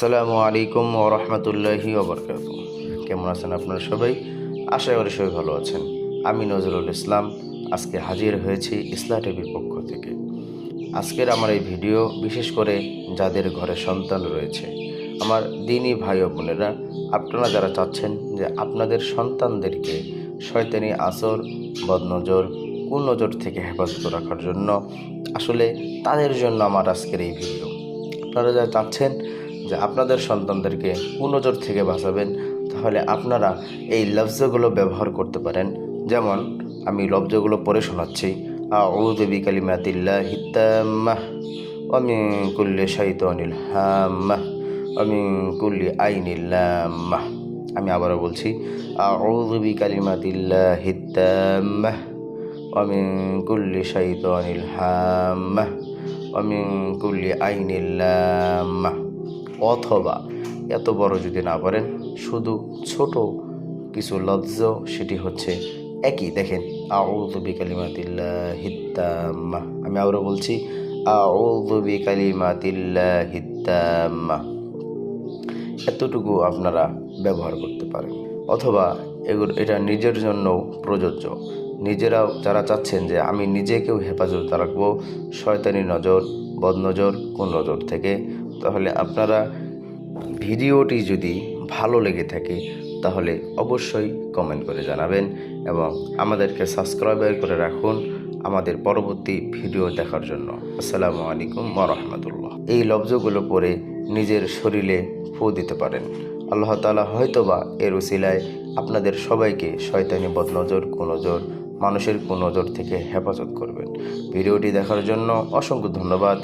আসসালামু আলাইকুম ওয়া রাহমাতুল্লাহি ওয়া বারাকাতুহু। কেমন আছেন আপনারা সবাই? আশা করি সবাই ভালো আছেন। আমি নজরুল ইসলাম আজকে হাজির হয়েছি ইসলাহ টিভির পক্ষ থেকে। আজকের আমার এই ভিডিও বিশেষ করে যাদের ঘরে সন্তান রয়েছে, আমার দিনী ভাই ও বোনেরা, আপনারা যারা চাচ্ছেন যে আপনাদের সন্তানদেরকে শয়তানি আসর, বদনজর, কুনজর থেকে হেফাজত রাখার জন্য, আসলে তাদের জন্য আমার আজকের এই ভিডিও। আপনারা যারা চাচ্ছেন যে আপনাদের সন্তানদেরকে কুনজর থেকে বাঁচাবেন, তাহলে আপনারা এই লফজগুলো ব্যবহার করতে পারেন। যেমন আমি লফজগুলো পড়ে শোনাচ্ছি। আউযু বিকালিমাতিল্লাহিত তাম্মাহ ওয়া মিন কুল্লি শাইতানিল হাম্মাহ ওয়া মিন কুল্লি আইনিল লাম্মাহ। আমি আবারও বলছি, আউযু বিকালিমাতিল্লাহিত তাম্মাহ ওয়া মিন কুল্লি শাইতানিল হাম্মাহ ওয়া মিন কুল্লি আইনিল লাম্মাহ। অথবা এত বড় যদি না পারেন, শুধু ছোট কিছু লফজ, সেটি হচ্ছে একই। দেখেন, আউযু বিকালিমাতিল্লাহিত তাম্মাহ। আমি আবারও বলছি, আউযু বিকালিমাতিল্লাহিত তাম্মাহ। এতটুকু আপনারা ব্যবহার করতে পারেন। অথবা এটা নিজের জন্য প্রযোজ্য। নিজেরাও যারা চাচ্ছেন যে আমি নিজেকেও হেফাজত রাখবো শয়তানি নজর, বদনজর, কুনজর থেকে, তাহলে আপনারা ভিডিওটি যদি ভালো লেগে থাকে তাহলে অবশ্যই কমেন্ট করে জানাবেন এবং আমাদেরকে সাবস্ক্রাইব করে রাখুন আমাদের পরবর্তী ভিডিও দেখার জন্য। আসসালামু আলাইকুম ওয়া রাহমাতুল্লাহ। এই লফজগুলো পড়ে নিজের শরীরে ফু দিতে পারেন। আল্লাহ তাআলা হয়তোবা এর উসিলায় আপনাদের সবাইকে শয়তানি, বদনজর, কুনজর, মানুষের কুনজর থেকে হেফাজত করবেন। ভিডিওটি দেখার জন্য অসংখ্য ধন্যবাদ।